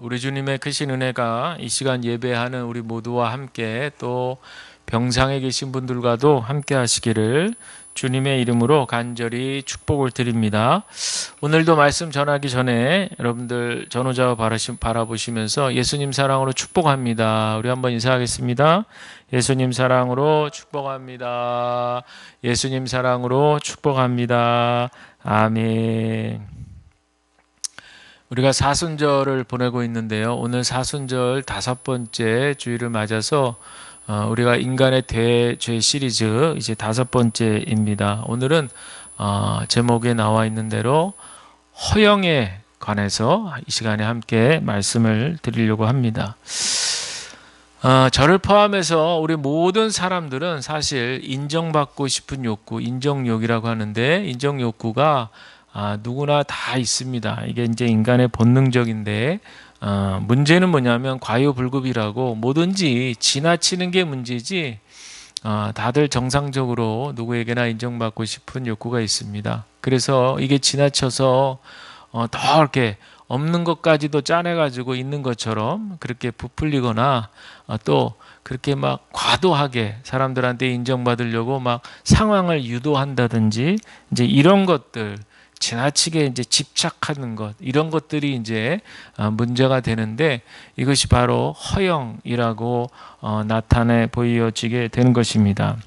우리 주님의 크신 은혜가 이 시간 예배하는 우리 모두와 함께 또 병상에 계신 분들과도 함께 하시기를 주님의 이름으로 간절히 축복을 드립니다. 오늘도 말씀 전하기 전에 여러분들 전호자 바라보시면서 예수님 사랑으로 축복합니다. 우리 한번 인사하겠습니다. 예수님 사랑으로 축복합니다. 예수님 사랑으로 축복합니다. 아멘. 우리가 사순절을 보내고 있는데요. 오늘 사순절 5번째 주일을 맞아서 우리가 인간의 대죄 시리즈 이제 5번째입니다. 오늘은 제목에 나와 있는 대로 허영에 관해서 이 시간에 함께 말씀을 드리려고 합니다. 저를 포함해서 우리 모든 사람들은 사실 인정받고 싶은 욕구, 인정욕이라고 하는데 인정욕구가 누구나 다 있습니다. 이게 이제 인간의 본능적인데 문제는 뭐냐면 과유불급이라고 뭐든지 지나치는 게 문제지 다들 정상적으로 누구에게나 인정받고 싶은 욕구가 있습니다. 그래서 이게 지나쳐서 더 이렇게 없는 것까지도 짜내가지고 있는 것처럼 그렇게 부풀리거나 또 그렇게 막 과도하게 사람들한테 인정받으려고 막 상황을 유도한다든지 이제 이런 것들 지나치게 이제 집착하는 것 이런 것들이 이제 문제가 되는데 이것이 바로 허영이라고 나타내 보여지게 되는 것입니다.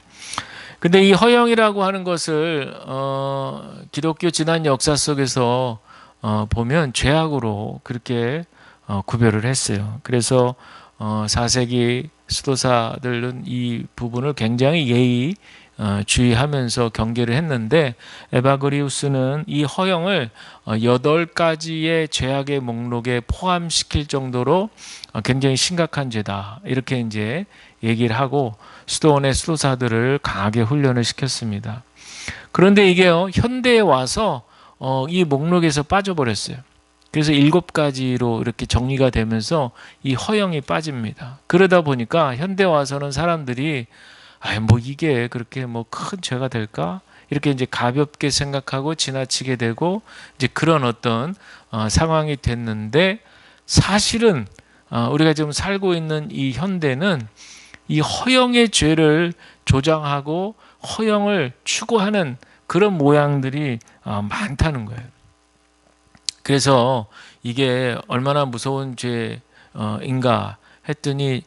근데 이 허영이라고 하는 것을 기독교 지난 역사 속에서 보면 죄악으로 그렇게 구별을 했어요. 그래서 4세기 수도사들은 이 부분을 굉장히 예의 주의하면서 경계를 했는데 에바그리우스는 이 허영을 8가지의 죄악의 목록에 포함시킬 정도로 굉장히 심각한 죄다 이렇게 이제 얘기를 하고 수도원의 수도사들을 강하게 훈련을 시켰습니다. 그런데 이게요 현대에 와서 이 목록에서 빠져버렸어요. 그래서 7가지로 이렇게 정리가 되면서 이 허영이 빠집니다. 그러다 보니까 현대 와서는 사람들이 뭐 이게 그렇게 뭐 큰 죄가 될까? 이렇게 이제 가볍게 생각하고 지나치게 되고 이제 그런 어떤 상황이 됐는데 사실은 우리가 지금 살고 있는 이 현대는 이 허영의 죄를 조장하고 허영을 추구하는 그런 모양들이 많다는 거예요. 그래서 이게 얼마나 무서운 죄인가 했더니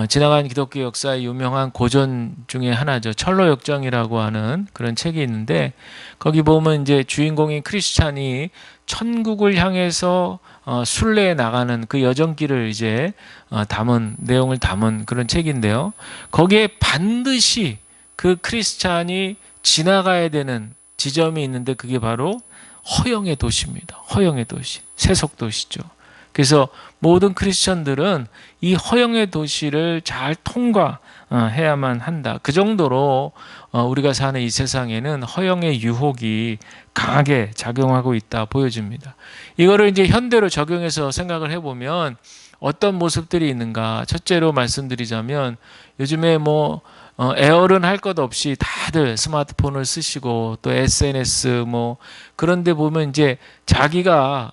지나간 기독교 역사의 유명한 고전 중에 하나죠. 철로역정이라고 하는 그런 책이 있는데 거기 보면 이제 주인공인 크리스찬이 천국을 향해서 순례에 나가는 그 여정길을 이제 내용을 담은 그런 책인데요. 거기에 반드시 그 크리스찬이 지나가야 되는 지점이 있는데 그게 바로 허영의 도시입니다. 허영의 도시, 세속 도시죠. 그래서 모든 크리스천들은 이 허영의 도시를 잘 통과해야만 한다. 그 정도로 우리가 사는 이 세상에는 허영의 유혹이 강하게 작용하고 있다 보여집니다. 이거를 이제 현대로 적용해서 생각을 해보면 어떤 모습들이 있는가. 첫째로 말씀드리자면 요즘에 뭐 에어른 할 것 없이 다들 스마트폰을 쓰시고 또 SNS 그런데 보면 이제 자기가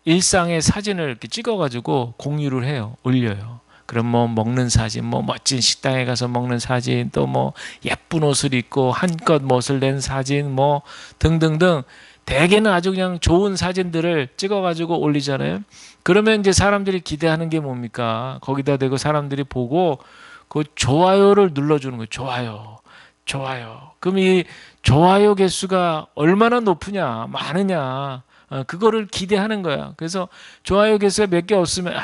일상의 사진을 이렇게 찍어가지고 공유를 해요, 올려요. 그럼 뭐 먹는 사진, 멋진 식당에 가서 먹는 사진, 또 예쁜 옷을 입고 한껏 멋을 낸 사진, 등등등. 대개는 아주 그냥 좋은 사진들을 찍어가지고 올리잖아요. 그러면 이제 사람들이 기대하는 게 뭡니까? 거기다 대고 사람들이 보고 그 좋아요를 눌러주는 거예요. 좋아요. 그럼 이 좋아요 개수가 얼마나 높으냐, 많으냐, 그거를 기대하는 거야. 그래서 좋아요 개수가 몇 개 없으면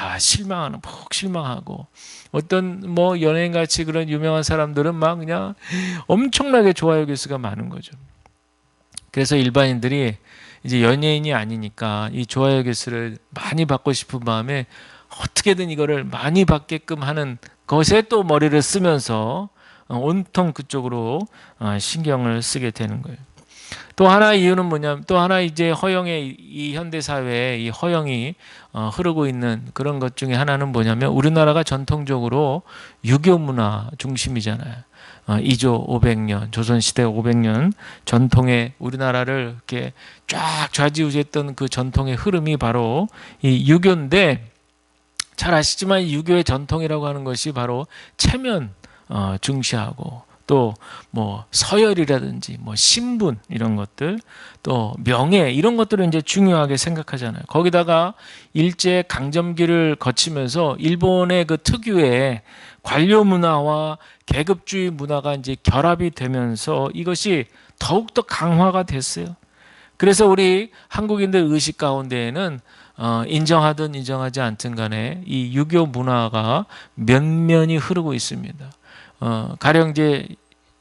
푹 실망하고 어떤 연예인 같이 그런 유명한 사람들은 막 그냥 엄청나게 좋아요 개수가 많은 거죠. 그래서 일반인들이 이제 연예인이 아니니까 이 좋아요 개수를 많이 받고 싶은 마음에 어떻게든 이거를 많이 받게끔 하는 것에 또 머리를 쓰면서 온통 그쪽으로 신경을 쓰게 되는 거예요. 또 하나 이유는 뭐냐면 또 하나 이제 허영의 이 현대 사회에 이 허영이 흐르고 있는 그런 것 중에 하나는 뭐냐면 우리나라가 전통적으로 유교 문화 중심이잖아요. 2조 500년, 조선시대 500년 전통의 우리나라를 이렇게 쫙 좌지우지했던 그 전통의 흐름이 바로 이 유교인데 잘 아시지만 유교의 전통이라고 하는 것이 바로 체면 중시하고 또 뭐 서열이라든지 뭐 신분 이런 것들 또 명예 이런 것들을 이제 중요하게 생각하잖아요. 거기다가 일제 강점기를 거치면서 일본의 그 특유의 관료 문화와 계급주의 문화가 이제 결합이 되면서 이것이 더욱더 강화가 됐어요. 그래서 우리 한국인들 의식 가운데에는 인정하든 인정하지 않든 간에 이 유교 문화가 면면이 흐르고 있습니다. 가령 이제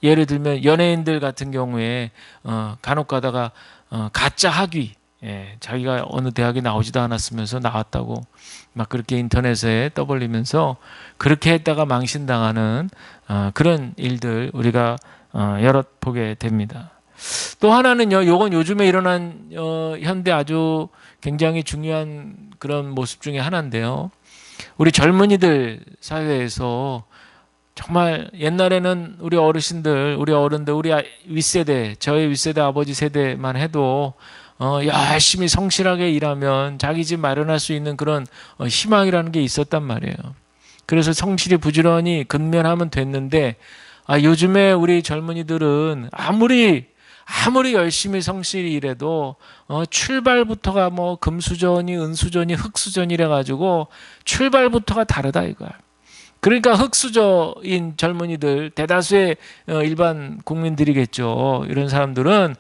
예를 들면 연예인들 같은 경우에 간혹 가다가 가짜 학위, 자기가 어느 대학에 나오지도 않았으면서 나왔다고 막 그렇게 인터넷에 떠벌리면서 그렇게 했다가 망신당하는 그런 일들 우리가 여럿 보게 됩니다. 또 하나는요, 요건 요즘에 일어난 현대 아주 굉장히 중요한 그런 모습 중에 하나인데요. 우리 젊은이들 사회에서 정말 옛날에는 우리 어르신들, 우리 어른들, 우리 윗세대, 저희 윗세대 아버지 세대만 해도 열심히 성실하게 일하면 자기 집 마련할 수 있는 그런 희망이라는 게 있었단 말이에요. 그래서 성실히 부지런히 근면하면 됐는데 요즘에 우리 젊은이들은 아무리 열심히 성실히 일해도 출발부터가 뭐 금수저니 은수저니 흙수저니래 가지고 출발부터가 다르다 이거야. 그러니까 흙수저인 젊은이들 대다수의 일반 국민들이겠죠. 이런 사람들은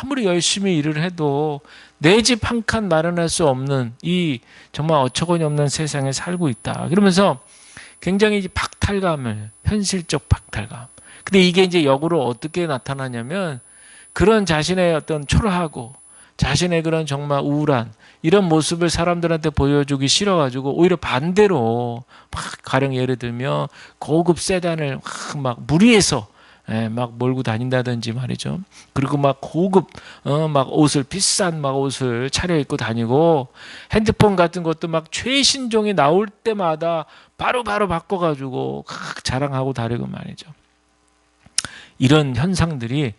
아무리 열심히 일을 해도 내 집 한 칸 마련할 수 없는 이 정말 어처구니 없는 세상에 살고 있다. 그러면서 굉장히 박탈감을 현실적 박탈감. 근데 이게 이제 역으로 어떻게 나타나냐면 그런 자신의 어떤 초라하고 자신의 그런 정말 우울한 이런 모습을 사람들한테 보여주기 싫어가지고 오히려 반대로 막 가령 예를 들면 고급 세단을 막 무리해서 막 몰고 다닌다든지 말이죠. 그리고 막 고급 막 옷을 비싼 막 옷을 차려입고 다니고 핸드폰 같은 것도 막 최신종이 나올 때마다 바로바로 바꿔가지고 자랑하고 다니고 말이죠. 이런 현상들이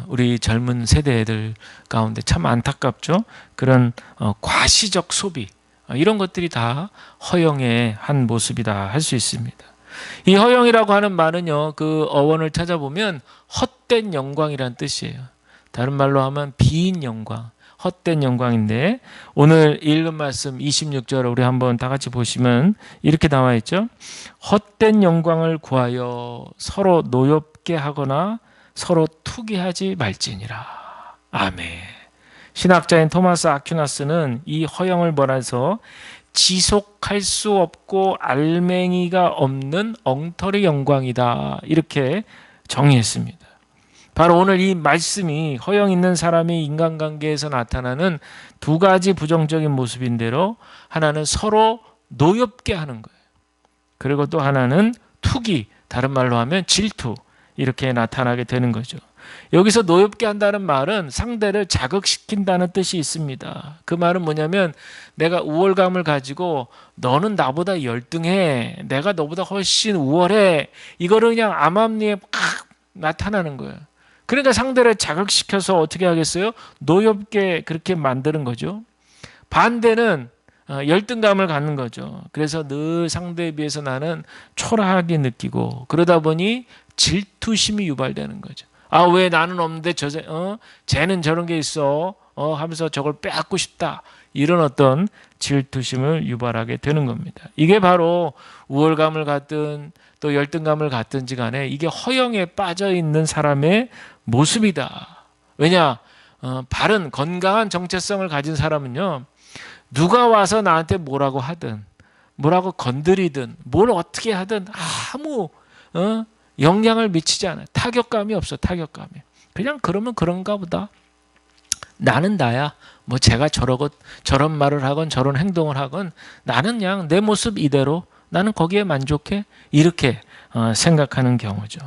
우리 젊은 세대들 가운데 참 안타깝죠. 그런 과시적 소비 이런 것들이 다 허영의 한 모습이다 할 수 있습니다. 이 허영이라고 하는 말은요, 그 어원을 찾아보면 헛된 영광이란 뜻이에요. 다른 말로 하면 비인 영광, 헛된 영광인데 오늘 읽은 말씀 26절 우리 한번 다 같이 보시면 이렇게 나와 있죠. 헛된 영광을 구하여 서로 노엽게 하거나 서로 투기하지 말지니라. 아멘. 신학자인 토마스 아퀴나스는 이 허영을 몰아서 지속할 수 없고 알맹이가 없는 엉터리 영광이다. 이렇게 정의했습니다. 바로 오늘 이 말씀이 허영 있는 사람이 인간관계에서 나타나는 두 가지 부정적인 모습인데로 하나는 서로 노엽게 하는 거예요. 그리고 또 하나는 투기, 다른 말로 하면 질투. 이렇게 나타나게 되는 거죠. 여기서 노엽게 한다는 말은 상대를 자극시킨다는 뜻이 있습니다. 그 말은 뭐냐면 내가 우월감을 가지고 너는 나보다 열등해. 내가 너보다 훨씬 우월해. 이거를 그냥 암암리에 팍 나타나는 거예요. 그러니까 상대를 자극시켜서 어떻게 하겠어요? 노엽게 그렇게 만드는 거죠. 반대는 열등감을 갖는 거죠. 그래서 늘 상대에 비해서 나는 초라하게 느끼고 그러다 보니 질투심이 유발되는 거죠. 왜 나는 없는데 쟤는 저런 게 있어 하면서 저걸 빼앗고 싶다. 이런 어떤 질투심을 유발하게 되는 겁니다. 이게 바로 우월감을 갖든 또 열등감을 갖든지 간에 이게 허영에 빠져 있는 사람의 모습이다. 왜냐? 바른 건강한 정체성을 가진 사람은요. 누가 와서 나한테 뭐라고 하든 뭐라고 건드리든 뭘 어떻게 하든 아무 영향을 미치지 않아요. 타격감이 없어. 타격감이. 그냥 그러면 그런가 보다. 나는 나야. 뭐 제가 저런 말을 하건 저런 행동을 하건 나는 그냥 내 모습 이대로 나는 거기에 만족해. 이렇게 생각하는 경우죠.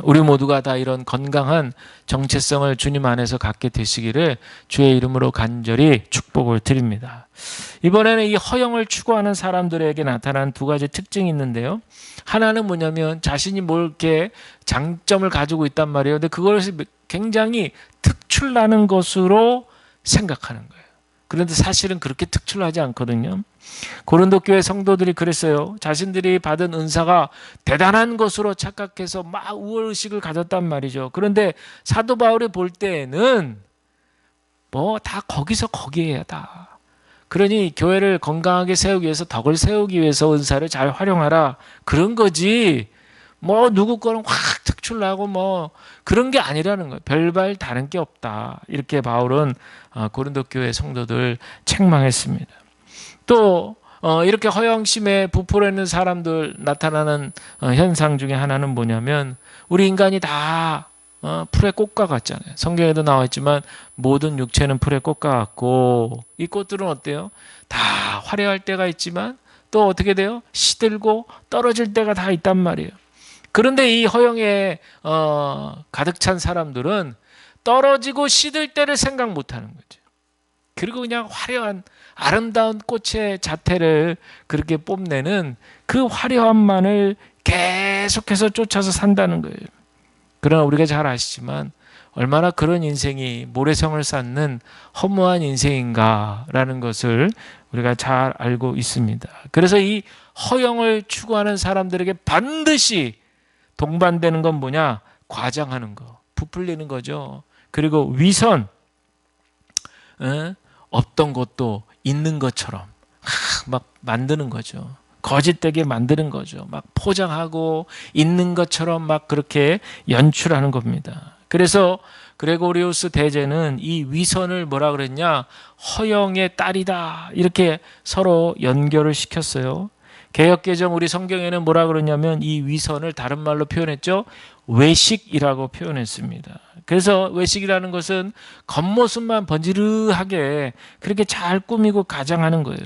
우리 모두가 다 이런 건강한 정체성을 주님 안에서 갖게 되시기를 주의 이름으로 간절히 축복을 드립니다. 이번에는 이 허영을 추구하는 사람들에게 나타난 두 가지 특징이 있는데요. 하나는 뭐냐면 자신이 뭘 이렇게 장점을 가지고 있단 말이에요. 근데 그것이 굉장히 특출나는 것으로 생각하는 거예요. 그런데 사실은 그렇게 특출나지 않거든요. 고린도 교회 성도들이 그랬어요. 자신들이 받은 은사가 대단한 것으로 착각해서 막 우월의식을 가졌단 말이죠. 그런데 사도 바울이 볼 때에는 뭐 다 거기서 거기에야 다. 그러니 교회를 건강하게 세우기 위해서, 덕을 세우기 위해서 은사를 잘 활용하라, 그런 거지 뭐 누구 거는 확 특출나고 뭐 그런 게 아니라는 거예요. 별발 다른 게 없다. 이렇게 바울은 고린도 교회 성도들 책망했습니다. 또 이렇게 허영심에 부풀어 있는 사람들 나타나는 현상 중에 하나는 뭐냐면, 우리 인간이 다 풀의 꽃과 같잖아요. 성경에도 나와 있지만 모든 육체는 풀의 꽃과 같고, 이 꽃들은 어때요? 다 화려할 때가 있지만 또 어떻게 돼요? 시들고 떨어질 때가 다 있단 말이에요. 그런데 이 허영에 가득 찬 사람들은 떨어지고 시들 때를 생각 못하는 거죠. 그리고 그냥 화려한 아름다운 꽃의 자태를 그렇게 뽐내는 그 화려함만을 계속해서 쫓아서 산다는 거예요. 그러나 우리가 잘 아시지만 얼마나 그런 인생이 모래성을 쌓는 허무한 인생인가라는 것을 우리가 잘 알고 있습니다. 그래서 이 허영을 추구하는 사람들에게 반드시 동반되는 건 뭐냐? 과장하는 거, 부풀리는 거죠. 그리고 위선, 없던 것도 있는 것처럼 막 만드는 거죠. 거짓되게 만드는 거죠. 막 포장하고 있는 것처럼 막 그렇게 연출하는 겁니다. 그래서 그레고리우스 대제는 이 위선을 뭐라 그랬냐? 허영의 딸이다. 이렇게 서로 연결을 시켰어요. 개역개정 우리 성경에는 뭐라 그러냐면 이 위선을 다른 말로 표현했죠. 외식이라고 표현했습니다. 그래서 외식이라는 것은 겉모습만 번지르하게 그렇게 잘 꾸미고 가장하는 거예요.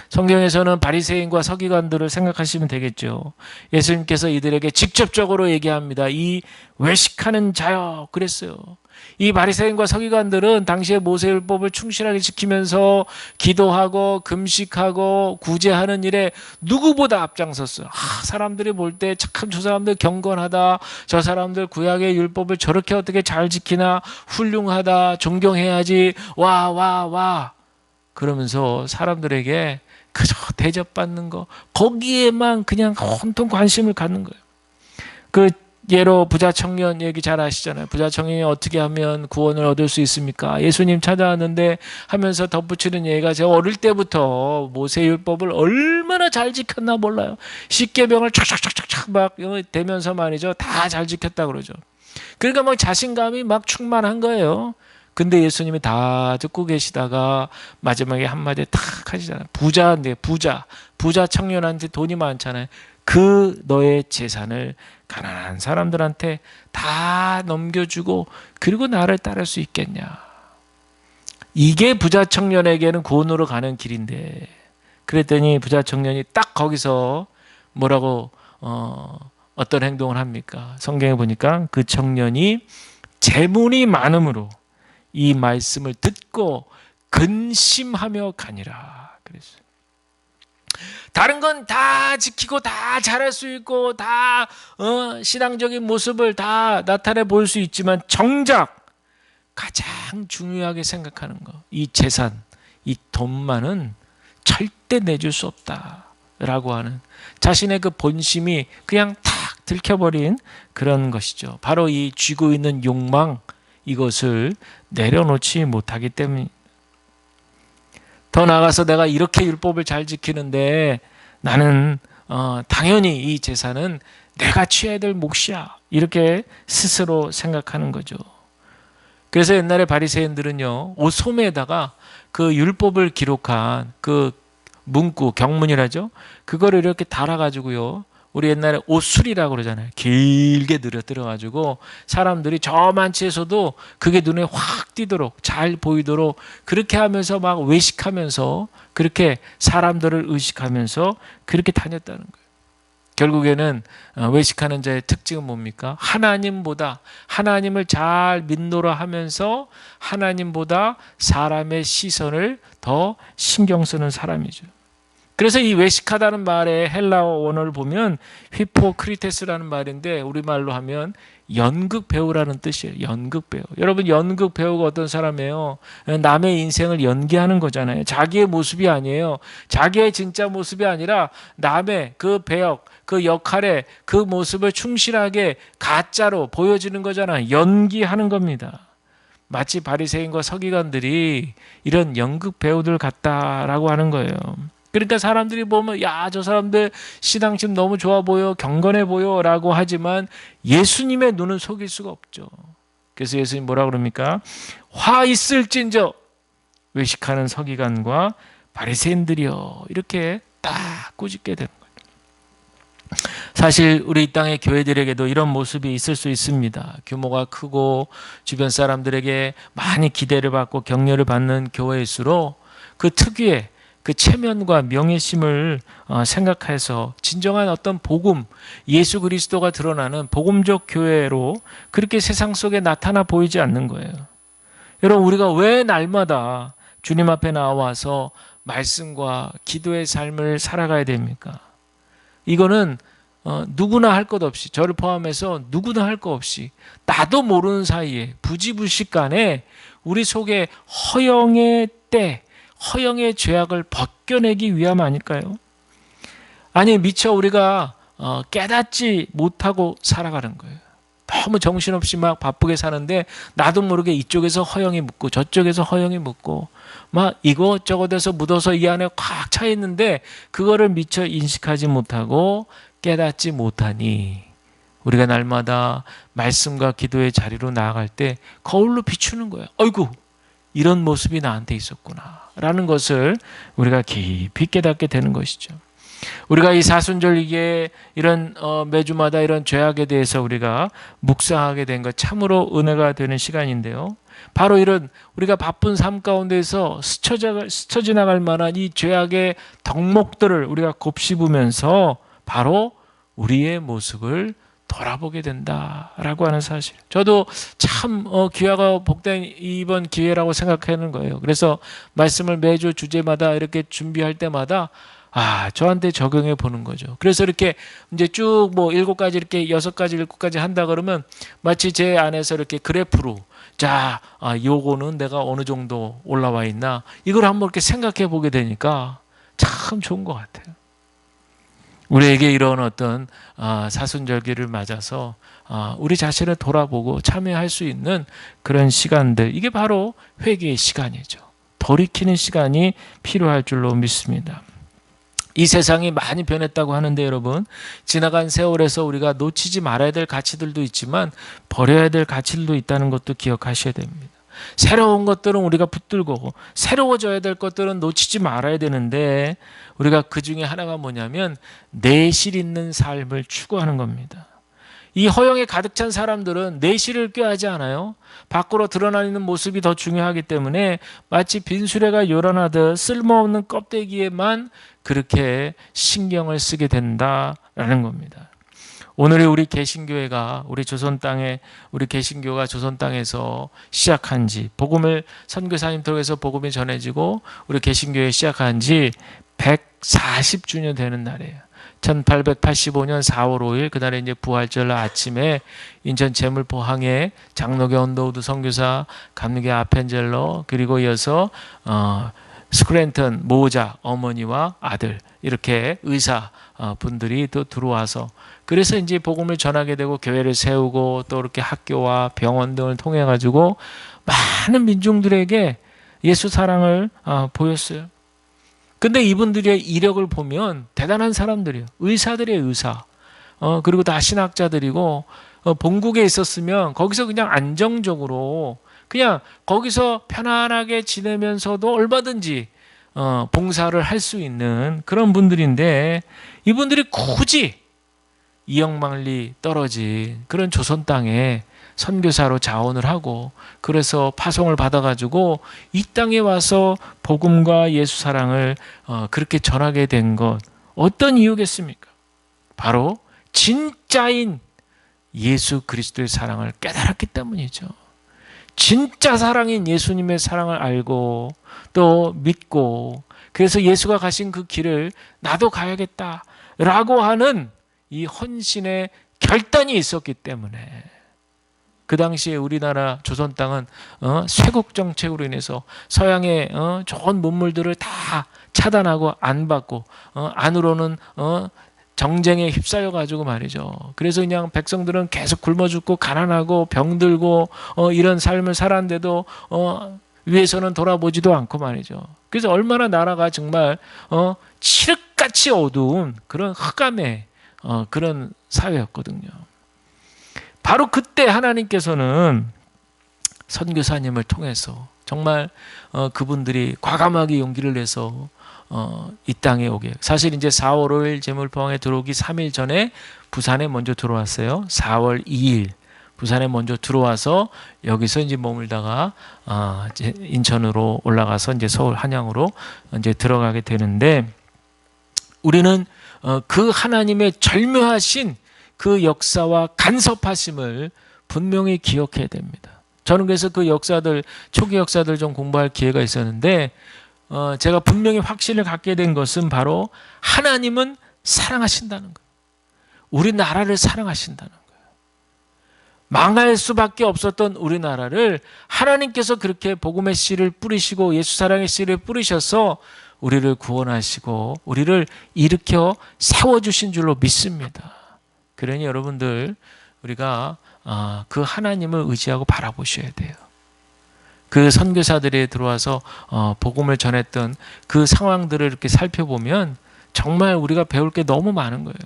성경에서는 바리새인과 서기관들을 생각하시면 되겠죠. 예수님께서 이들에게 직접적으로 얘기합니다. 이 외식하는 자여, 그랬어요. 이 바리새인과 서기관들은 당시에 모세율법을 충실하게 지키면서 기도하고 금식하고 구제하는 일에 누구보다 앞장섰어요. 사람들이 볼 때 참 저 사람들 경건하다, 저 사람들 구약의 율법을 저렇게 어떻게 잘 지키나, 훌륭하다, 존경해야지, 와 그러면서 사람들에게 그저 대접받는 거, 거기에만 그냥 온통 관심을 갖는 거예요. 그 예로 부자 청년 얘기 잘 아시잖아요. 부자 청년이 어떻게 하면 구원을 얻을 수 있습니까? 예수님 찾아왔는데 하면서 덧붙이는 얘기가, 제가 어릴 때부터 모세율법을 얼마나 잘 지켰나 몰라요. 십계명을 촥촥촥촥 막 대면서 말이죠. 다 잘 지켰다 그러죠. 그러니까 막 자신감이 막 충만한 거예요. 근데 예수님이 다 듣고 계시다가 마지막에 한마디 탁 하시잖아요. 부자 청년한테 돈이 많잖아요. 그 너의 재산을 가난한 사람들한테 다 넘겨주고 그리고 나를 따를 수 있겠냐. 이게 부자 청년에게는 구원으로 가는 길인데, 그랬더니 부자 청년이 딱 거기서 뭐라고 어떤 행동을 합니까? 성경에 보니까 그 청년이 재물이 많음으로 이 말씀을 듣고 근심하며 가니라 그랬어요. 다른 건 다 지키고 다 잘할 수 있고 다 신앙적인 모습을 다 나타내 보일 수 있지만 정작 가장 중요하게 생각하는 거, 이 재산, 이 돈만은 절대 내줄 수 없다라고 하는 자신의 그 본심이 그냥 탁 들켜버린 그런 것이죠. 바로 이 쥐고 있는 욕망, 이것을 내려놓지 못하기 때문입니다. 더 나아가서 내가 이렇게 율법을 잘 지키는데 나는 당연히 이 재산은 내가 취해야 될 몫이야, 이렇게 스스로 생각하는 거죠. 그래서 옛날에 바리새인들은요, 옷 소매에다가 그 율법을 기록한 그 문구, 경문이라죠, 그거를 이렇게 달아가지고요, 우리 옛날에 옷술이라고 그러잖아요. 길게 늘어뜨려가지고 사람들이 저만치에서도 그게 눈에 확 띄도록, 잘 보이도록 그렇게 하면서 막 외식하면서, 그렇게 사람들을 의식하면서 그렇게 다녔다는 거예요. 결국에는 외식하는 자의 특징은 뭡니까? 하나님을 잘 믿노라 하면서 하나님보다 사람의 시선을 더 신경 쓰는 사람이죠. 그래서 이 외식하다는 말의 헬라어 원어를 보면 휘포크리테스라는 말인데 우리말로 하면 연극 배우라는 뜻이에요. 연극 배우. 여러분, 연극 배우가 어떤 사람이에요? 남의 인생을 연기하는 거잖아요. 자기의 모습이 아니에요. 자기의 진짜 모습이 아니라 남의 그 배역, 그 역할에 그 모습을 충실하게 가짜로 보여주는 거잖아요. 연기하는 겁니다. 마치 바리새인과 서기관들이 이런 연극 배우들 같다라고 하는 거예요. 그러니까 사람들이 보면 야, 저 사람들 신앙심 너무 좋아 보여, 경건해 보여 라고 하지만 예수님의 눈은 속일 수가 없죠. 그래서 예수님 뭐라 그럽니까? 화 있을진저 외식하는 서기관과 바리새인들이여, 이렇게 딱 꾸짖게 되는 거예요. 사실 우리 이 땅의 교회들에게도 이런 모습이 있을 수 있습니다. 규모가 크고 주변 사람들에게 많이 기대를 받고 격려를 받는 교회일수록 그 특유의 그 체면과 명예심을 생각해서 진정한 어떤 복음, 예수 그리스도가 드러나는 복음적 교회로 그렇게 세상 속에 나타나 보이지 않는 거예요. 여러분, 우리가 왜 날마다 주님 앞에 나와서 말씀과 기도의 삶을 살아가야 됩니까? 이거는 누구나 할 것 없이, 저를 포함해서 누구나 할 것 없이 나도 모르는 사이에 부지불식간에 우리 속에 허영의 때, 허영의 죄악을 벗겨내기 위함 아닐까요? 아니, 미처 우리가 깨닫지 못하고 살아가는 거예요. 너무 정신없이 막 바쁘게 사는데 나도 모르게 이쪽에서 허영이 묻고 저쪽에서 허영이 묻고 막 이것저것에서 묻어서 이 안에 꽉 차 있는데 그거를 미처 인식하지 못하고 깨닫지 못하니 우리가 날마다 말씀과 기도의 자리로 나아갈 때 거울로 비추는 거예요. 어이구, 이런 모습이 나한테 있었구나 라는 것을 우리가 깊이 깨닫게 되는 것이죠. 우리가 이 사순절기에 이런 매주마다 이런 죄악에 대해서 우리가 묵상하게 된 것 참으로 은혜가 되는 시간인데요. 바로 이런 우리가 바쁜 삶 가운데서 스쳐 지나갈 만한 이 죄악의 덕목들을 우리가 곱씹으면서 바로 우리의 모습을 돌아보게 된다라고 하는 사실. 저도 참 귀하고 복된 이번 기회라고 생각하는 거예요. 그래서 말씀을 매주 주제마다 이렇게 준비할 때마다 저한테 적용해 보는 거죠. 그래서 이렇게 이제 쭉 뭐 7가지 이렇게 6가지 7가지 한다 그러면 마치 제 안에서 이렇게 그래프로 자, 요거는 내가 어느 정도 올라와 있나 이걸 한번 이렇게 생각해 보게 되니까 참 좋은 것 같아요. 우리에게 이런 어떤 사순절기를 맞아서 우리 자신을 돌아보고 참여할 수 있는 그런 시간들, 이게 바로 회개의 시간이죠. 돌이키는 시간이 필요할 줄로 믿습니다. 이 세상이 많이 변했다고 하는데 여러분, 지나간 세월에서 우리가 놓치지 말아야 될 가치들도 있지만 버려야 될 가치들도 있다는 것도 기억하셔야 됩니다. 새로운 것들은 우리가 붙들고 새로워져야 될 것들은 놓치지 말아야 되는데 우리가 그 중에 하나가 뭐냐면 내실 있는 삶을 추구하는 겁니다. 이 허영에 가득 찬 사람들은 내실을 꾀하지 않아요. 밖으로 드러나는 모습이 더 중요하기 때문에 마치 빈수레가 요란하듯 쓸모없는 껍데기에만 그렇게 신경을 쓰게 된다라는 겁니다. 오늘의 우리 개신교회가 우리 조선 땅에 우리 개신교가 조선 땅에서 시작한 지 복음을 선교사님 통해서 복음이 전해지고 우리 개신교회 시작한 지 140주년 되는 날이에요. 1885년 4월 5일 그날에 이제 부활절 아침에 인천 제물포항에 장로교 언더우드 선교사 감리교 아펜젤러 그리고 이어서 스크랜턴 모자 어머니와 아들 이렇게 의사 분들이 또 들어와서 그래서 이제 복음을 전하게 되고 교회를 세우고 또 이렇게 학교와 병원 등을 통해 가지고 많은 민중들에게 예수 사랑을 보였어요. 근데 이분들의 이력을 보면 대단한 사람들이에요. 의사들의 의사. 그리고 다 신학자들이고 본국에 있었으면 거기서 그냥 안정적으로 그냥 거기서 편안하게 지내면서도 얼마든지 봉사를 할 수 있는 그런 분들인데 이분들이 굳이 이역만리 떨어진 그런 조선 땅에 선교사로 자원을 하고 그래서 파송을 받아가지고 이 땅에 와서 복음과 예수 사랑을 그렇게 전하게 된 것 어떤 이유겠습니까? 바로 진짜인 예수 그리스도의 사랑을 깨달았기 때문이죠. 진짜 사랑인 예수님의 사랑을 알고 또 믿고 그래서 예수가 가신 그 길을 나도 가야겠다라고 하는 이 헌신의 결단이 있었기 때문에 그 당시에 우리나라 조선 땅은 쇄국 정책으로 인해서 서양의 좋은 문물들을 다 차단하고 안 받고 안으로는 정쟁에 휩싸여 가지고 말이죠. 그래서 그냥 백성들은 계속 굶어 죽고 가난하고 병들고 이런 삶을 살았는데도 위에서는 돌아보지도 않고 말이죠. 그래서 얼마나 나라가 정말 칠흑같이 어두운 그런 흑암의 그런 사회였거든요. 바로 그때 하나님께서는 선교사님을 통해서 정말 그분들이 과감하게 용기를 내서 이 땅에 오게. 사실 이제 4월 5일 제물포항에 들어오기 3일 전에 부산에 먼저 들어왔어요. 4월 2일 부산에 먼저 들어와서 여기서 이제 머물다가 이제 인천으로 올라가서 이제 서울 한양으로 이제 들어가게 되는데, 우리는 그 하나님의 절묘하신 그 역사와 간섭하심을 분명히 기억해야 됩니다. 저는 그래서 그 역사들, 초기 역사들 좀 공부할 기회가 있었는데 제가 분명히 확신을 갖게 된 것은 바로 하나님은 사랑하신다는 거예요. 우리나라를 사랑하신다는 거예요. 망할 수밖에 없었던 우리나라를 하나님께서 그렇게 복음의 씨를 뿌리시고 예수 사랑의 씨를 뿌리셔서 우리를 구원하시고 우리를 일으켜 세워주신 줄로 믿습니다. 그러니 여러분들, 우리가 그 하나님을 의지하고 바라보셔야 돼요. 그 선교사들이 들어와서 복음을 전했던 그 상황들을 이렇게 살펴보면 정말 우리가 배울 게 너무 많은 거예요.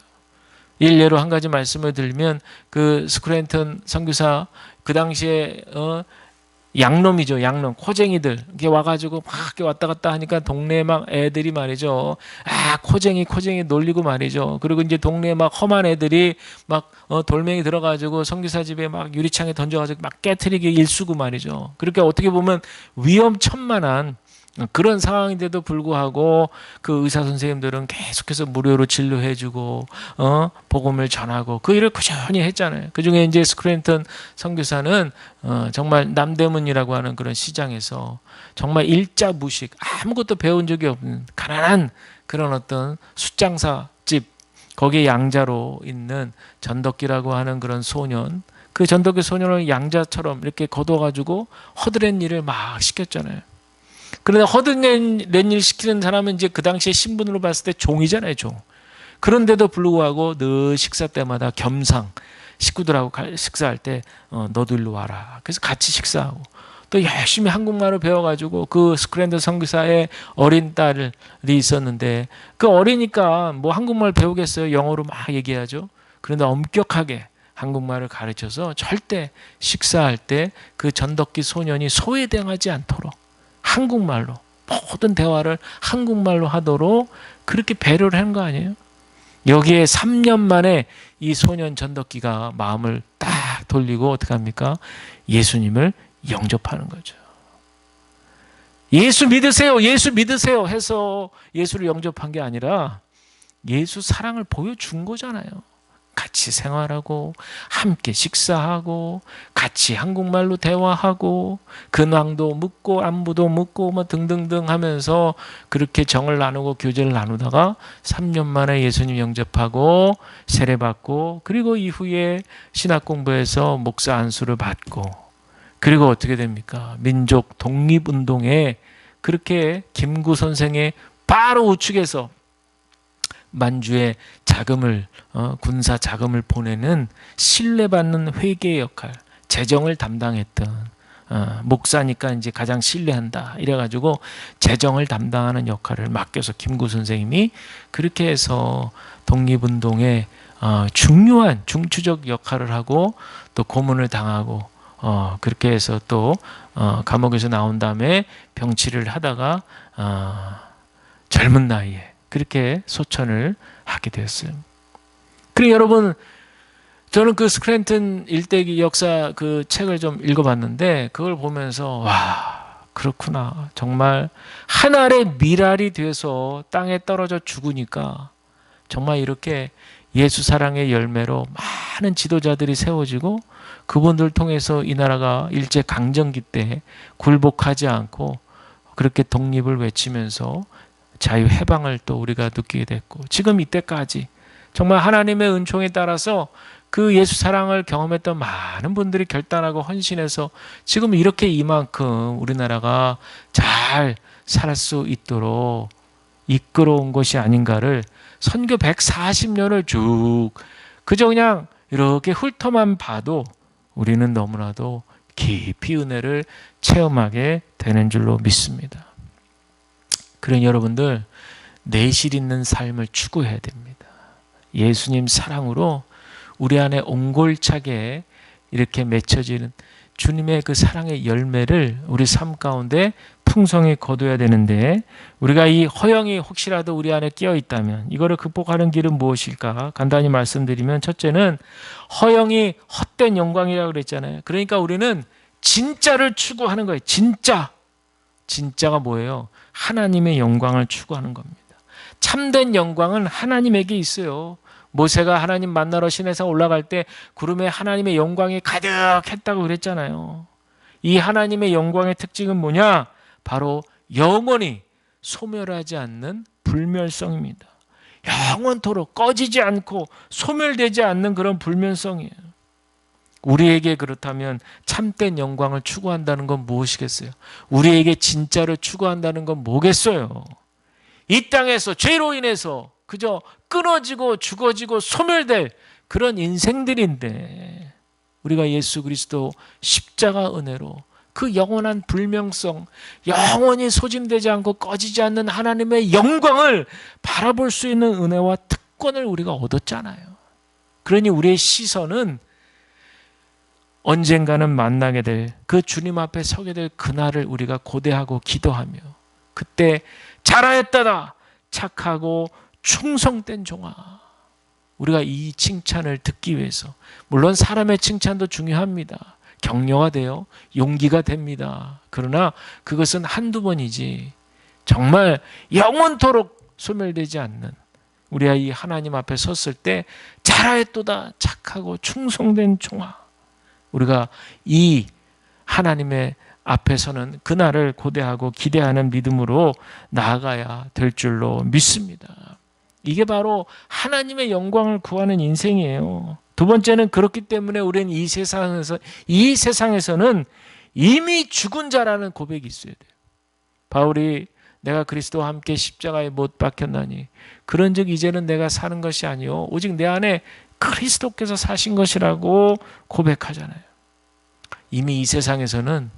일례로 한 가지 말씀을 드리면, 그 스크랜턴 선교사 그 당시에 양놈이죠. 양놈, 코쟁이들 이렇게 와가지고 막 이렇게 왔다 갔다 하니까 동네 막 애들이 말이죠. 코쟁이 놀리고 말이죠. 그리고 이제 동네 막 험한 애들이 막 돌멩이 들어가지고 선교사 집에 막 유리창에 던져가지고 막 깨트리게 일쑤고 말이죠. 그렇게 어떻게 보면 위험천만한 그런 상황인데도 불구하고 그 의사 선생님들은 계속해서 무료로 진료해주고 복음을 전하고 그 일을 꾸준히 했잖아요. 그 중에 이제 스크랜턴 선교사는 정말 남대문이라고 하는 그런 시장에서 정말 일자 무식, 아무것도 배운 적이 없는 가난한 그런 어떤 숫장사 집, 거기에 양자로 있는 전덕기라고 하는 그런 소년, 그 전덕기 소년을 양자처럼 이렇게 거둬가지고 허드렛 일을 막 시켰잖아요. 그런데 허드렛 일 시키는 사람은 이제 그 당시에 신분으로 봤을 때 종이잖아요, 종. 그런데도 불구하고 늘 식사 때마다 겸상, 식구들하고 식사할 때 너도 일로 와라. 그래서 같이 식사하고 또 열심히 한국말을 배워가지고, 그 스크랜턴 선교사의 어린 딸이 있었는데 그 어리니까 뭐 한국말 배우겠어요? 영어로 막 얘기하죠. 그런데 엄격하게 한국말을 가르쳐서 절대 식사할 때 그 전덕기 소년이 소외당하지 않도록 한국말로 모든 대화를 한국말로 하도록 그렇게 배려를 한 거 아니에요? 여기에 3년 만에 이 소년 전덕기가 마음을 딱 돌리고 어떻게 합니까? 예수님을 영접하는 거죠. 예수 믿으세요, 예수 믿으세요 해서 예수를 영접한 게 아니라 예수 사랑을 보여준 거잖아요. 같이 생활하고 함께 식사하고 같이 한국말로 대화하고 근황도 묻고 안부도 묻고 뭐 등등등 하면서 그렇게 정을 나누고 교제를 나누다가 3년 만에 예수님 영접하고 세례받고, 그리고 이후에 신학 공부해서 목사 안수를 받고, 그리고 어떻게 됩니까? 민족 독립운동에 그렇게 김구 선생의 바로 우측에서 만주에 자금을 군사 자금을 보내는 신뢰받는 회계의 역할, 재정을 담당했던 목사니까 이제 가장 신뢰한다 이래가지고 재정을 담당하는 역할을 맡겨서 김구 선생님이 그렇게 해서 독립운동에 중요한 중추적 역할을 하고, 또 고문을 당하고 그렇게 해서 또 감옥에서 나온 다음에 병치를 하다가 젊은 나이에 그렇게 소천을 하게 되었어요. 그리고 여러분, 저는 그 스크랜턴 일대기 역사 그 책을 좀 읽어봤는데 그걸 보면서 와, 그렇구나. 정말 한 알의 밀알이 돼서 땅에 떨어져 죽으니까 정말 이렇게 예수 사랑의 열매로 많은 지도자들이 세워지고, 그분들 통해서 이 나라가 일제 강점기 때 굴복하지 않고 그렇게 독립을 외치면서 자유 해방을 또 우리가 느끼게 됐고, 지금 이때까지 정말 하나님의 은총에 따라서 그 예수 사랑을 경험했던 많은 분들이 결단하고 헌신해서 지금 이렇게 이만큼 우리나라가 잘 살 수 있도록 이끌어온 것이 아닌가를 선교 140년을 쭉 그저 그냥 이렇게 훑어만 봐도 우리는 너무나도 깊이 은혜를 체험하게 되는 줄로 믿습니다. 그러니 여러분들, 내실 있는 삶을 추구해야 됩니다. 예수님 사랑으로 우리 안에 옹골차게 이렇게 맺혀지는 주님의 그 사랑의 열매를 우리 삶 가운데 풍성히 거둬야 되는데, 우리가 이 허영이 혹시라도 우리 안에 끼어 있다면 이거를 극복하는 길은 무엇일까? 간단히 말씀드리면, 첫째는 허영이 헛된 영광이라고 그랬잖아요. 그러니까 우리는 진짜를 추구하는 거예요. 진짜가 뭐예요? 하나님의 영광을 추구하는 겁니다. 참된 영광은 하나님에게 있어요. 모세가 하나님 만나러 시내산 올라갈 때 구름에 하나님의 영광이 가득했다고 그랬잖아요. 이 하나님의 영광의 특징은 뭐냐? 바로 영원히 소멸하지 않는 불멸성입니다. 영원토록 꺼지지 않고 소멸되지 않는 그런 불멸성이에요. 우리에게 그렇다면 참된 영광을 추구한다는 건 무엇이겠어요? 우리에게 진짜를 추구한다는 건 뭐겠어요? 이 땅에서 죄로 인해서 그저 끊어지고 죽어지고 소멸될 그런 인생들인데, 우리가 예수 그리스도 십자가 은혜로 그 영원한 불명성, 영원히 소진되지 않고 꺼지지 않는 하나님의 영광을 바라볼 수 있는 은혜와 특권을 우리가 얻었잖아요. 그러니 우리의 시선은 언젠가는 만나게 될 그 주님 앞에 서게 될 그날을 우리가 고대하고 기도하며, 그때 잘하였다다 착하고 충성된 종아, 우리가 이 칭찬을 듣기 위해서, 물론 사람의 칭찬도 중요합니다. 격려가 돼요. 용기가 됩니다. 그러나 그것은 한두 번이지 정말 영원토록 소멸되지 않는 우리가 이 하나님 앞에 섰을 때 잘하였도다 착하고 충성된 종아, 우리가 이 하나님의 앞에서는 그날을 고대하고 기대하는 믿음으로 나아가야 될 줄로 믿습니다. 이게 바로 하나님의 영광을 구하는 인생이에요. 두 번째는, 그렇기 때문에 우리는 이 세상에서는 이미 죽은 자라는 고백이 있어야 돼요. 바울이 내가 그리스도와 함께 십자가에 못 박혔나니 그런즉 이제는 내가 사는 것이 아니요 오직 내 안에 그리스도께서 사신 것이라고 고백하잖아요. 이미 이 세상에서는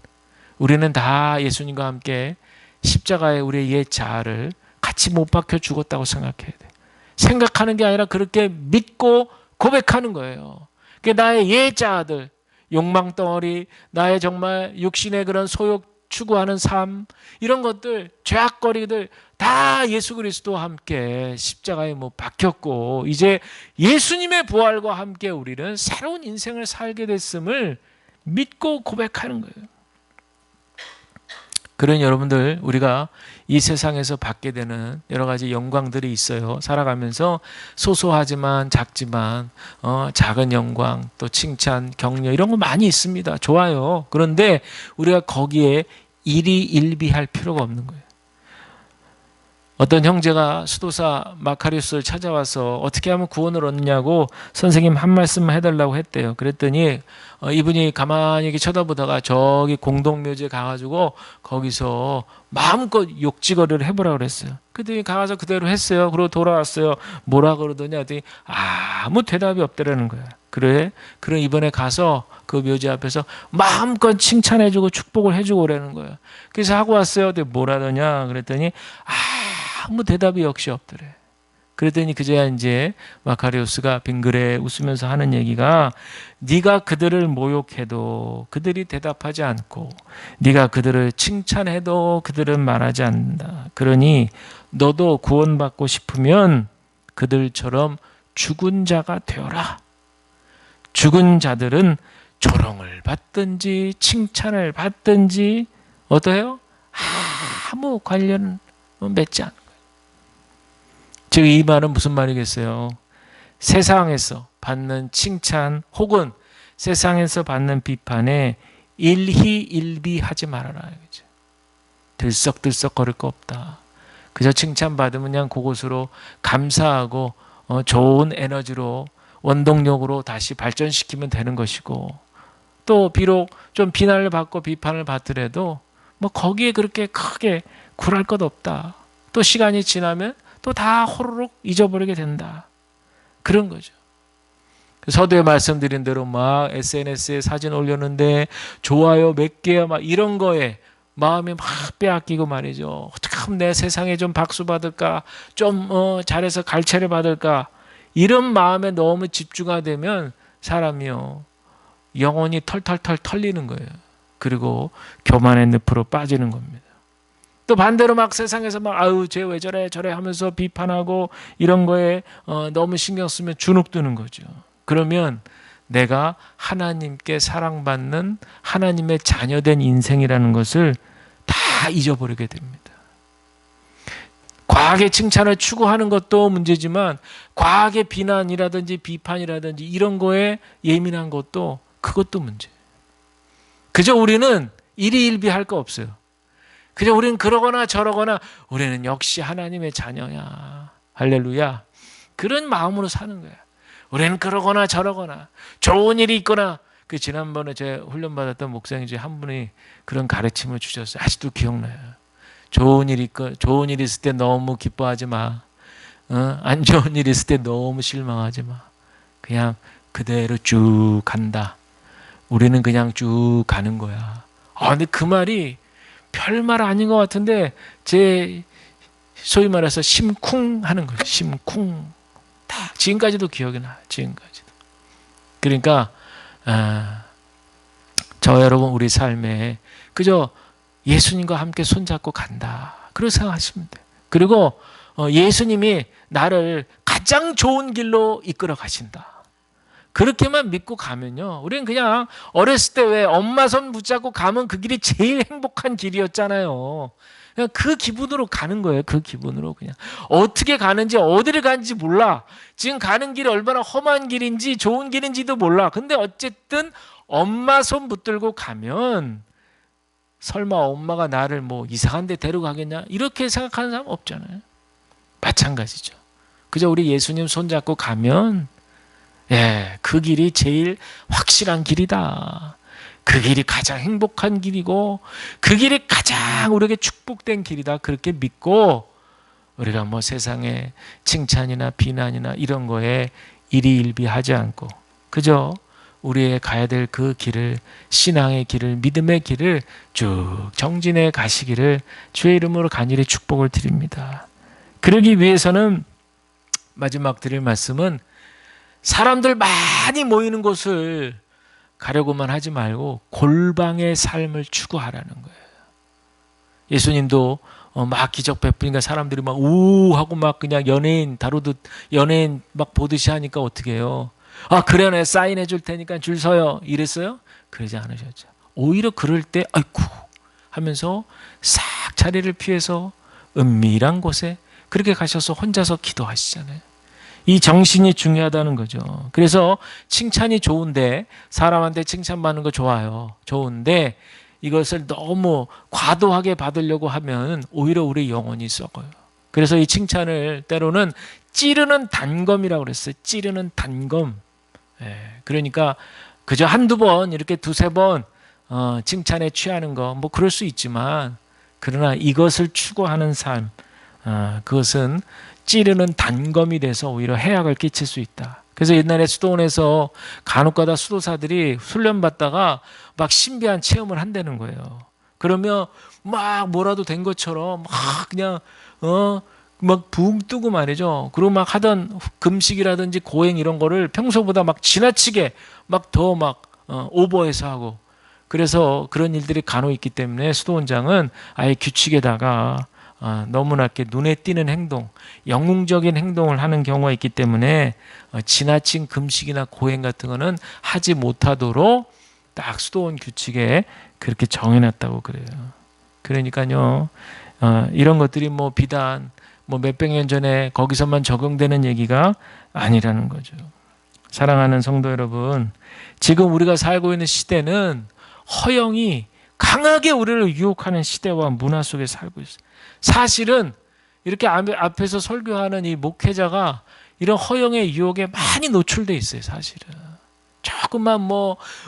우리는 다 예수님과 함께 십자가에 우리의 옛 자아를 같이 못 박혀 죽었다고 생각해야 돼. 생각하는 게 아니라 그렇게 믿고 고백하는 거예요. 나의 옛 자아들, 욕망덩어리, 나의 정말 육신의 그런 소욕 추구하는 삶, 이런 것들, 죄악거리들 다 예수 그리스도와 함께 십자가에 못 박혔고, 이제 예수님의 부활과 함께 우리는 새로운 인생을 살게 됐음을 믿고 고백하는 거예요. 그런 여러분들, 우리가 이 세상에서 받게 되는 여러 가지 영광들이 있어요. 살아가면서 소소하지만 작지만 작은 영광, 또 칭찬, 격려, 이런 거 많이 있습니다. 좋아요. 그런데 우리가 거기에 일희일비할 필요가 없는 거예요. 어떤 형제가 수도사 마카리우스를 찾아와서 어떻게 하면 구원을 얻느냐고 선생님 한 말씀만 해달라고 했대요. 그랬더니 이분이 가만히 이렇게 쳐다보다가 저기 공동묘지에 가가지고 거기서 마음껏 욕지거리를 해보라고 그랬어요. 그랬더니 가서 그대로 했어요. 그리고 돌아왔어요. 뭐라 그러더니 하더니 아무 대답이 없더라는 거야. 그래? 그럼 이번에 가서 그 묘지 앞에서 마음껏 칭찬해주고 축복을 해주고 오라는 거예요. 그래서 하고 왔어요. 근데 뭐라더냐 그랬더니 아무 대답이 역시 없더래. 그랬더니 그제야 이제 마카리우스가 빙그레 웃으면서 하는 얘기가, 네가 그들을 모욕해도 그들이 대답하지 않고 네가 그들을 칭찬해도 그들은 말하지 않는다. 그러니 너도 구원받고 싶으면 그들처럼 죽은 자가 되어라. 죽은 자들은 조롱을 받든지 칭찬을 받든지 어때요? 아무 관련 맺지 않는 거예요. 즉 이 말은 무슨 말이겠어요? 세상에서 받는 칭찬 혹은 세상에서 받는 비판에 일희일비하지 말아라. 들썩들썩 거릴 거 없다. 그저 칭찬받으면 그냥 그것으로 감사하고 좋은 에너지로 원동력으로 다시 발전시키면 되는 것이고, 또 비록 좀 비난을 받고 비판을 받더라도 뭐 거기에 그렇게 크게 굴할 것 없다. 또 시간이 지나면 또 다 호로록 잊어버리게 된다. 그런 거죠. 서두에 말씀드린 대로 막 SNS에 사진 올렸는데 좋아요 몇 개야 막 이런 거에 마음이 막 빼앗기고 말이죠. 어떻게 하면 내 세상에 좀 박수 받을까, 좀 잘해서 갈채를 받을까, 이런 마음에 너무 집중하게 되면 사람이요 영혼이 털털털 털리는 거예요. 그리고 교만의 늪으로 빠지는 겁니다. 또 반대로 막 세상에서 막 아유 쟤 왜 저래 저래 하면서 비판하고 이런 거에 너무 신경 쓰면 주눅 드는 거죠. 그러면 내가 하나님께 사랑받는 하나님의 자녀된 인생이라는 것을 다 잊어버리게 됩니다. 과하게 칭찬을 추구하는 것도 문제지만 과하게 비난이라든지 비판이라든지 이런 거에 예민한 것도 그것도 문제예요. 그저 우리는 일희일비할 거 없어요. 그저 우리는 그러거나 저러거나 우리는 역시 하나님의 자녀야. 할렐루야. 그런 마음으로 사는 거야. 우리는 그러거나 저러거나 좋은 일이 있거나, 그 지난번에 제가 훈련받았던 목사님 중에 한 분이 그런 가르침을 주셨어요. 아직도 기억나요. 좋은 일 있을 때 너무 기뻐하지 마. 안 좋은 일 있을 때 너무 실망하지 마. 그냥 그대로 쭉 간다. 우리는 그냥 쭉 가는 거야. 근데 그 말이 별말 아닌 것 같은데 제 소위 말해서 심쿵 하는 거예요. 심쿵. 다 지금까지도 기억이 나요. 지금까지도. 그러니까 저 여러분 우리 삶에 그저 예수님과 함께 손잡고 간다. 그렇게 생각하시면 돼요. 그리고 예수님이 나를 가장 좋은 길로 이끌어 가신다. 그렇게만 믿고 가면요. 우리는 그냥 어렸을 때 왜 엄마 손 붙잡고 가면 그 길이 제일 행복한 길이었잖아요. 그냥 그 기분으로 가는 거예요. 그 기분으로 그냥. 어떻게 가는지 어디를 가는지 몰라. 지금 가는 길이 얼마나 험한 길인지 좋은 길인지도 몰라. 근데 어쨌든 엄마 손 붙들고 가면 설마 엄마가 나를 뭐 이상한 데 데려가겠냐? 이렇게 생각하는 사람 없잖아요. 마찬가지죠. 그저 우리 예수님 손잡고 가면 그 길이 제일 확실한 길이다. 그 길이 가장 행복한 길이고 그 길이 가장 우리에게 축복된 길이다. 그렇게 믿고 우리가 뭐 세상에 칭찬이나 비난이나 이런 거에 일희일비하지 않고 그저 우리의 가야 될 그 길을, 신앙의 길을, 믿음의 길을 쭉 정진해 가시기를 주의 이름으로 간절히 축복을 드립니다. 그러기 위해서는 마지막 드릴 말씀은 사람들 많이 모이는 곳을 가려고만 하지 말고 골방의 삶을 추구하라는 거예요. 예수님도 막 기적 베푸니까 사람들이 막 우하고 막 그냥 연예인 다루듯 연예인 막 보듯이 하니까 어떻게 해요? 그래 내 사인해 줄 테니까 줄 서요. 이랬어요? 그러지 않으셨죠. 오히려 그럴 때 아이쿠 하면서 싹 자리를 피해서 은밀한 곳에 그렇게 가셔서 혼자서 기도하시잖아요. 이 정신이 중요하다는 거죠. 그래서 칭찬이 좋은데 사람한테 칭찬받는 거 좋아요. 좋은데 이것을 너무 과도하게 받으려고 하면 오히려 우리 영혼이 썩어요. 그래서 이 칭찬을 때로는 찌르는 단검이라고 그랬어요. 찌르는 단검. 그러니까 그저 한두 번 이렇게 두세 번 칭찬에 취하는 거 뭐 그럴 수 있지만 그러나 이것을 추구하는 삶 그것은 찌르는 단검이 돼서 오히려 해악을 끼칠 수 있다. 그래서 옛날에 수도원에서 간혹가다 수도사들이 훈련받다가 막 신비한 체험을 한다는 거예요. 그러면 막 뭐라도 된 것처럼 막 그냥 막 붕 뜨고 말이죠. 그리고 막 하던 금식이라든지 고행 이런 거를 평소보다 막 지나치게 막 더 막 오버해서 하고, 그래서 그런 일들이 간혹 있기 때문에 수도원장은 아예 규칙에다가 너무나 이렇게 눈에 띄는 행동, 영웅적인 행동을 하는 경우가 있기 때문에 지나친 금식이나 고행 같은 거는 하지 못하도록 딱 수도원 규칙에 그렇게 정해놨다고 그래요. 그러니까요, 이런 것들이 뭐 비단 뭐 몇백 년 전에 거기서만 적용되는 얘기가 아니라는 거죠. 사랑하는 성도 여러분, 지금 우리가 살고 있는 시대는 허영이 강하게 우리를 유혹하는 시대와 문화 속에 살고 있어요. 사실은 이렇게 앞에서 설교하는 이 목회자가 이런 허영의 유혹에 많이 노출돼 있어요, 사실은. 조금만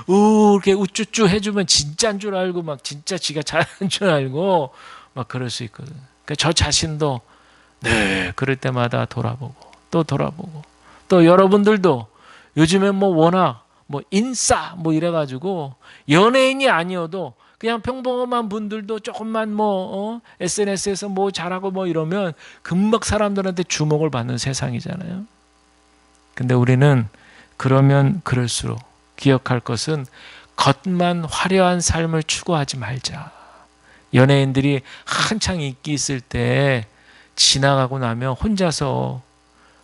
이렇게 우쭈쭈 해주면 진짜인 줄 알고, 막 진짜 지가 잘하는 줄 알고, 막 그럴 수 있거든. 그러니까 저 자신도 늘 그럴 때마다 돌아보고, 또 돌아보고, 또 여러분들도 요즘엔 워낙 인싸 이래가지고 연예인이 아니어도 그냥 평범한 분들도 조금만 SNS에서 잘하고 이러면 금방 사람들한테 주목을 받는 세상이잖아요. 근데 우리는 그러면 그럴수록 기억할 것은 겉만 화려한 삶을 추구하지 말자. 연예인들이 한창 인기 있을 때 지나가고 나면 혼자서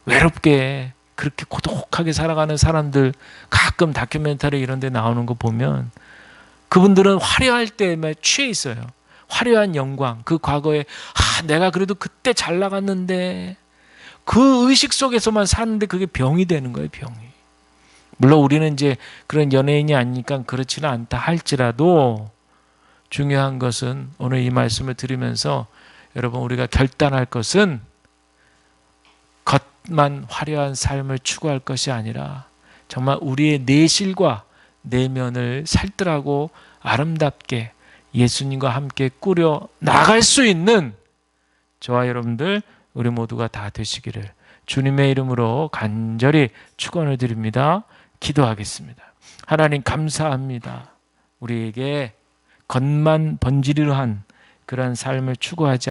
외롭게 그렇게 고독하게 살아가는 사람들 가끔 다큐멘터리 이런 데 나오는 거 보면 그분들은 화려할 때에 취해 있어요. 화려한 영광, 그 과거에 내가 그래도 그때 잘 나갔는데 그 의식 속에서만 사는데 그게 병이 되는 거예요, 병이. 물론 우리는 이제 그런 연예인이 아니니까 그렇지는 않다 할지라도 중요한 것은 오늘 이 말씀을 들으면서 여러분 우리가 결단할 것은 겉만 화려한 삶을 추구할 것이 아니라 정말 우리의 내실과 내면을 살뜰하고 아름답게 예수님과 함께 꾸려 나갈 수 있는 저와 여러분들 우리 모두가 다 되시기를 주님의 이름으로 간절히 축원을 드립니다. 기도하겠습니다. 하나님 감사합니다. 우리에게 겉만 번지르르한 그런 삶을 추구하지